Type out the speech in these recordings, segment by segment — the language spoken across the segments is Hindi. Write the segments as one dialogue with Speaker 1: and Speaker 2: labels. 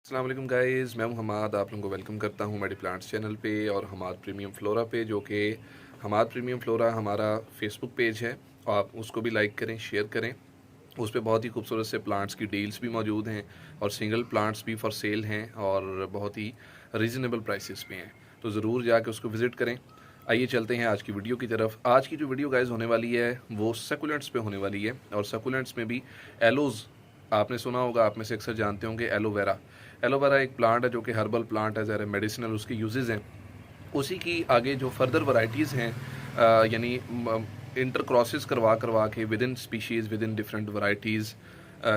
Speaker 1: अस्सलाम वालेकुम गाइस, मैं हूं हमाद। आप लोगों को वेलकम करता हूं मेडी प्लांट्स चैनल पे और हमाद प्रीमियम फ्लोरा पे, जो कि हमाद प्रीमियम फ्लोरा हमारा फेसबुक पेज है। आप उसको भी लाइक करें, शेयर करें। उस पे बहुत ही खूबसूरत से प्लांट्स की डील्स भी मौजूद हैं और सिंगल प्लांट्स भी फॉर सेल हैं और बहुत ही रीज़नेबल प्राइसेस पे हैं, तो ज़रूर जाके उसको विज़िट करें। आइए चलते हैं आज की वीडियो की तरफ। आज की जो वीडियो गाइस होने वाली है वो सकुलेंट्स पे होने वाली है, और सकुलेंट्स में भी एलोज़ आपने सुना होगा, आप में से अक्सर जानते होंगे एलोवेरा। एलोवेरा एक प्लांट है जो कि हर्बल प्लांट है, ज़रा मेडिसिनल उसके यूजेस हैं। उसी की आगे जो फर्दर वैरायटीज़ हैं, यानी इंटर क्रॉसेस करवा करवा के within species, within different varieties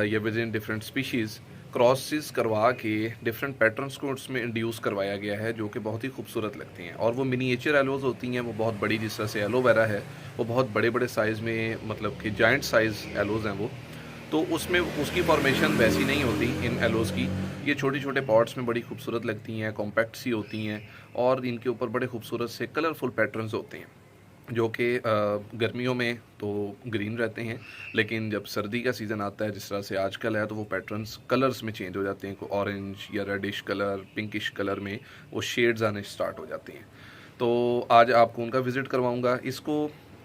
Speaker 1: या within different species crosses करवा के डिफरेंट पैटर्न्स को उसमें इंड्यूस करवाया गया है, जो कि बहुत ही खूबसूरत लगती हैं। और वो मिनिएचर एलोज होती हैं, वो बहुत बड़ी, जिस तरह से एलोवेरा है वो बहुत बड़े बड़े साइज़ में, मतलब कि जाइंट साइज़ एलोज हैं वो। तो उसमें उसकी फॉर्मेशन वैसी नहीं होती इन एलोज़ की। ये छोटे छोटे पॉट्स में बड़ी खूबसूरत लगती हैं, कॉम्पैक्ट सी होती हैं, और इनके ऊपर बड़े खूबसूरत से कलरफुल पैटर्न्स होते हैं, जो कि गर्मियों में तो ग्रीन रहते हैं, लेकिन जब सर्दी का सीज़न आता है जिस तरह से आजकल है, तो वो पैटर्न्स कलर्स में चेंज हो जाते हैं। ऑरेंज या रेडिश कलर, पिंकिश कलर में वो शेड्स आने स्टार्ट हो जाते हैं। तो आज आपको उनका विज़िट करवाऊँगा। इसको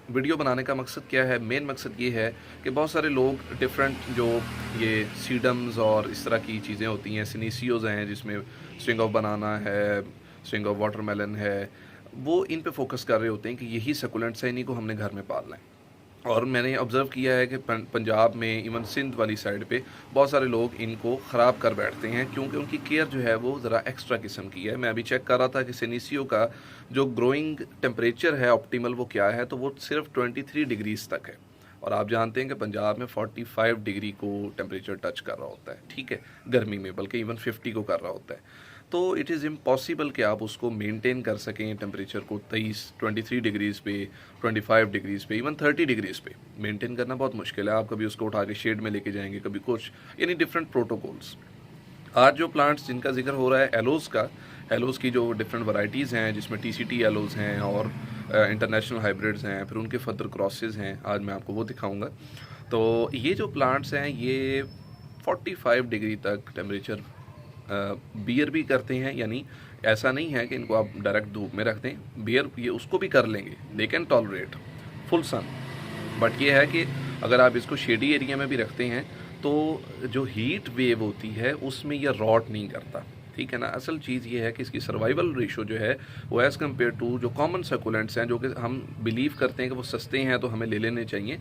Speaker 1: वीडियो बनाने का मकसद क्या है? मेन मकसद ये है कि बहुत सारे लोग डिफरेंट जो ये सीडम्स और इस तरह की चीज़ें होती हैं, सिनीसियोज हैं जिसमें स्ट्रिंग ऑफ बनाना है, स्ट्रिंग ऑफ वाटरमेलन है, वो इन पे फोकस कर रहे होते हैं कि यही सकुलेंट्स है, इन्हीं को हमने घर में पालना है। और मैंने ऑब्ज़र्व किया है कि पंजाब में, इवन सिंध वाली साइड पे बहुत सारे लोग इनको ख़राब कर बैठते हैं, क्योंकि उनकी केयर जो है वो ज़रा एक्स्ट्रा किस्म की है। मैं अभी चेक कर रहा था कि सेनीसियो का जो ग्रोइंग टेम्परेचर है ऑप्टिमल वो क्या है, तो वो सिर्फ 23 डिग्रीज तक है। और आप जानते हैं कि पंजाब में 45 डिग्री को टेम्परेचर टच कर रहा होता है, ठीक है, गर्मी में, बल्कि इवन 50 को कर रहा होता है। तो इट इज़ इम्पॉसिबल कि आप उसको मेंटेन कर सकें टेम्परेचर को 23 डिग्रीज़ पे, 25 डिग्रीज़ पे, इवन 30 डिग्रीज़ पे मेंटेन करना बहुत मुश्किल है। आप कभी उसको उठा के शेड में लेके जाएंगे, कभी कुछ, यानी डिफरेंट प्रोटोकॉल्स। आज जो प्लांट्स जिनका जिक्र हो रहा है एलोज़ का, एलोज़ की जो डिफरेंट वैरायटीज़ हैं, जिसमें टीसीटी एलोज़ हैं और इंटरनेशनल हाइब्रिड्स हैं, फिर उनके फर्दर क्रॉसेस हैं, आज मैं आपको वो दिखाऊंगा। तो ये जो प्लांट्स हैं ये 45 डिग्री तक टेम्परेचर बियर भी करते हैं, यानी ऐसा नहीं है कि इनको आप डायरेक्ट धूप में रख दें। बियर ये उसको भी कर लेंगे, they can tolerate full sun. But ये है कि अगर आप इसको शेडी एरिया में भी रखते हैं तो जो हीट वेव होती है उसमें ये रॉट नहीं करता, ठीक है ना। असल चीज़ ये है कि इसकी सर्वाइवल रेशो जो है वो एज़ कम्पेयर टू जो कॉमन सकुलेंट्स हैं, जो कि हम बिलीव करते हैं कि वो सस्ते हैं तो हमें ले लेने चाहिए,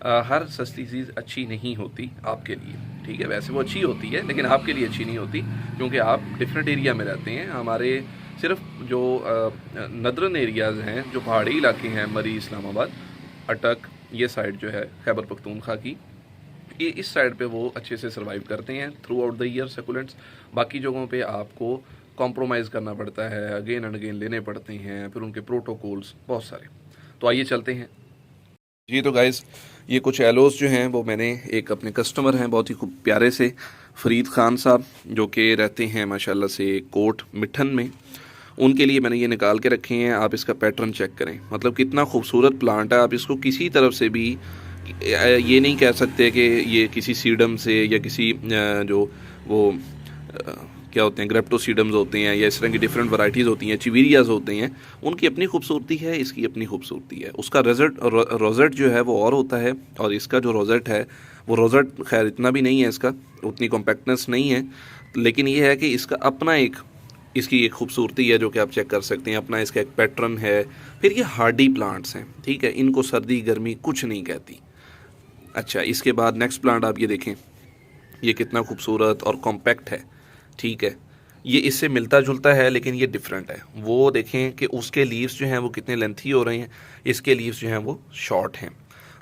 Speaker 1: हर सस्ती चीज़ अच्छी नहीं होती आपके लिए, ठीक है। वैसे वो अच्छी होती है लेकिन आपके लिए अच्छी नहीं होती, क्योंकि आप डिफरेंट एरिया में रहते हैं। हमारे सिर्फ जो नदरन एरियाज़ हैं, जो पहाड़ी इलाके हैं, मरी, इस्लामाबाद, अटक, ये साइड जो है खैबर पख्तूनख्वा की, ये इस साइड पे वो अच्छे से सर्वाइव करते हैं through out the year succulents. बाकी जगहों पे आपको कॉम्प्रोमाइज़ करना पड़ता है, अगेन एंड अगेन लेने पड़ते हैं, फिर उनके प्रोटोकॉल्स बहुत सारे। तो आइए चलते हैं जी। तो गाइज़ ये कुछ एलोज़ जो हैं वो मैंने, एक अपने कस्टमर हैं बहुत ही खूब प्यारे से, फ़रीद ख़ान साहब, जो कि रहते हैं माशाल्लाह से कोट मिठन में, उनके लिए मैंने ये निकाल के रखे हैं। आप इसका पैटर्न चेक करें, मतलब कितना खूबसूरत प्लांट है। आप इसको किसी तरफ से भी ये नहीं कह सकते कि ये किसी सीडम से या किसी जो वो क्या होते हैं, ग्रेप्टोसीडम्स होते हैं या इस तरह की डिफरेंट वैरायटीज़ होती हैं, चिवीरियाज होते हैं, उनकी अपनी खूबसूरती है, इसकी अपनी खूबसूरती है। उसका रोजेट जो है वो और होता है, और इसका जो रोजेट है वो रोजेट खैर इतना भी नहीं है, इसका उतनी कॉम्पैक्टनेस नहीं है, लेकिन ये है कि इसका अपना एक, इसकी एक खूबसूरती है जो कि आप चेक कर सकते हैं। अपना इसका एक पैटर्न है। फिर ये हार्डी प्लांट्स हैं, ठीक है, इनको सर्दी गर्मी कुछ नहीं कहती। अच्छा, इसके बाद नेक्स्ट प्लांट आप ये देखें, ये कितना खूबसूरत और कॉम्पैक्ट है, ठीक है। ये इससे मिलता जुलता है लेकिन ये डिफरेंट है। वो देखें कि उसके लीव्स जो हैं वो कितने लेंथी हो रहे हैं, इसके लीव्स जो हैं वो शॉर्ट हैं।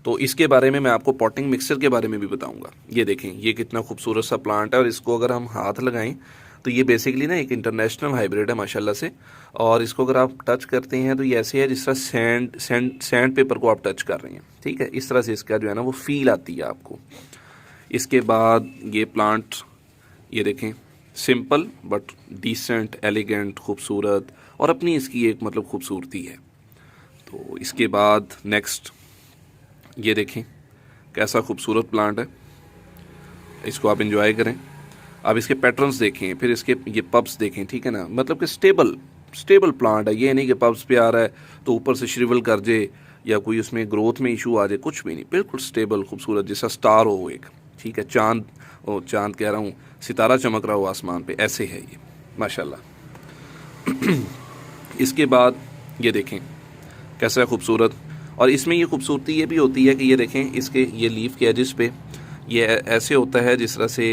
Speaker 1: तो इसके बारे में मैं आपको पॉटिंग मिक्सचर के बारे में भी बताऊंगा। ये देखें, ये कितना खूबसूरत सा प्लांट है, और इसको अगर हम हाथ लगाएं तो ये बेसिकली ना एक इंटरनेशनल हाइब्रिड है माशाल्लाह से। और इसको अगर आप टच करते हैं तो ये ऐसे है जिस तरह सैंड पेपर को आप टच कर रहे हैं, ठीक है, इस तरह से इसका जो है ना वो फील आती है आपको। इसके बाद ये प्लांट, ये देखें, सिंपल बट डिसेंट, एलिगेंट, खूबसूरत, और अपनी इसकी एक मतलब खूबसूरती है। तो इसके बाद नेक्स्ट ये देखें कैसा खूबसूरत प्लांट है, इसको आप इंजॉय करें। अब इसके पैटर्न्स देखें, फिर इसके ये पब्स देखें, ठीक है ना, मतलब कि स्टेबल प्लांट है। ये नहीं कि पब्स पे आ रहा है तो ऊपर से श्रिवल कर जाए या कोई उसमें ग्रोथ में इशू आ जाए, कुछ भी नहीं, बिल्कुल स्टेबल खूबसूरत जैसा स्टार हो एक, ठीक है, चांद कह रहा हूँ, सितारा चमक रहा हो आसमान पे, ऐसे है ये माशाल्लाह। इसके बाद ये देखें कैसा है खूबसूरत। और इसमें ये खूबसूरती ये भी होती है कि ये देखें इसके ये लीफ के एजिस पे ये ऐसे होता है जिस तरह से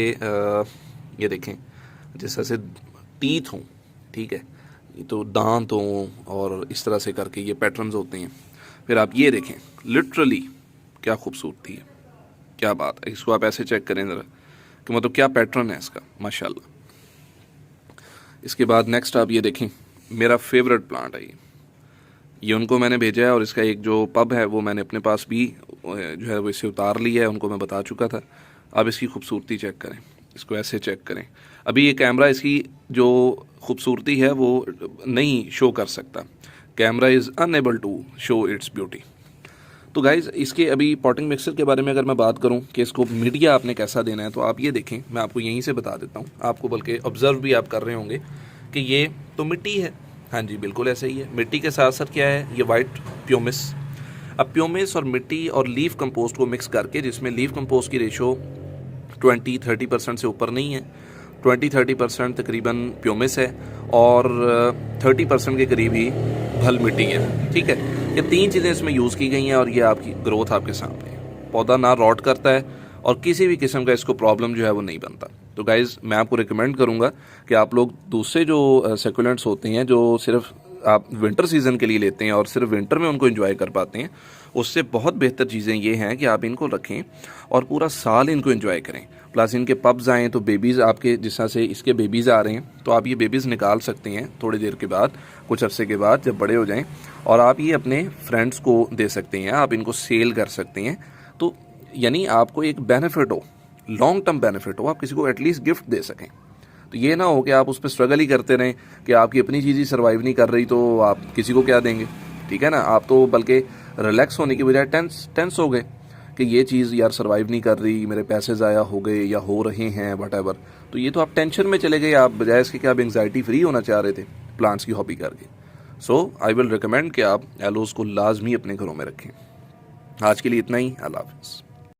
Speaker 1: ये देखें जिस तरह से टीथ हों, ठीक है, ये तो दांत हों और इस तरह से करके ये पैटर्न्स होते हैं। फिर आप ये देखें लिटरली क्या खूबसूरती है, क्या बात है। इसको आप ऐसे चेक करें ज़रा कि मतलब क्या पैटर्न है इसका माशाल्लाह। इसके बाद नेक्स्ट आप ये देखें, मेरा फेवरेट प्लांट है ये उनको मैंने भेजा है और इसका एक जो पब है वो मैंने अपने पास भी जो है वो इसे उतार लिया है, उनको मैं बता चुका था। अब इसकी खूबसूरती चेक करें, इसको ऐसे चेक करें। अभी ये कैमरा इसकी जो खूबसूरती है वो नहीं शो कर सकता, camera is unable to show its beauty. तो गाइज़ इसके अभी पॉटिंग मिक्सर के बारे में अगर मैं बात करूं कि इसको मीडिया आपने कैसा देना है, तो आप ये देखें, मैं आपको यहीं से बता देता हूं, आपको बल्कि ऑब्ज़र्व भी आप कर रहे होंगे कि ये तो मिट्टी है, हाँ जी बिल्कुल ऐसे ही है। मिट्टी के साथ साथ क्या है, ये वाइट प्यूमिस। अब प्यूमिस और मिट्टी और लीफ कंपोस्ट को मिक्स करके, जिसमें लीफ कंपोस्ट की रेशो 20-30% से ऊपर नहीं है, 20-30% तकरीबन प्यूमिस है और 30% के करीब ही भल मिट्टी है, ठीक है। ये 3 चीज़ें इसमें यूज़ की गई हैं और ये आपकी ग्रोथ आपके सामने है। पौधा ना रॉट करता है और किसी भी किस्म का इसको प्रॉब्लम जो है वो नहीं बनता। तो गाइज़ मैं आपको रिकमेंड करूँगा कि आप लोग दूसरे जो सेकुलेंट्स होते हैं जो सिर्फ आप विंटर सीज़न के लिए लेते हैं और सिर्फ विंटर में उनको एंजॉय कर पाते हैं, उससे बहुत बेहतर चीज़ें ये हैं कि आप इनको रखें और पूरा साल इनको एंजॉय करें। प्लस इनके पब्स आएँ तो बेबीज़ आपके जिस तरह से इसके बेबीज़ आ रहे हैं, तो आप ये बेबीज़ निकाल सकते हैं थोड़ी देर के बाद, कुछ अरसे के बाद जब बड़े हो जाएं, और आप ये अपने फ्रेंड्स को दे सकते हैं, आप इनको सेल कर सकते हैं। तो यानी आपको एक बेनिफिट हो, लॉन्ग टर्म बेनिफिट हो, आप किसी को एटलीस्ट गिफ्ट दे सकें। तो ये ना हो कि आप उस पर स्ट्रगल ही करते रहें कि आपकी अपनी चीज़ ही सर्वाइव नहीं कर रही तो आप किसी को क्या देंगे, ठीक है ना। आप तो बल्कि रिलैक्स होने की बजाय टेंस हो गए कि ये चीज़ यार सर्वाइव नहीं कर रही, मेरे पैसे ज़ाया हो गए या हो रहे हैं व्हाटएवर। तो ये तो आप टेंशन में चले गए, आप बजाय इसके कि आप एंग्जाइटी फ्री होना चाह रहे थे प्लांट्स की हॉबी करके। सो आई विल रिकमेंड कि आप एलोज़ को लाजमी अपने घरों में रखें। आज के लिए इतना ही, अल्लाह हाफ़िज़।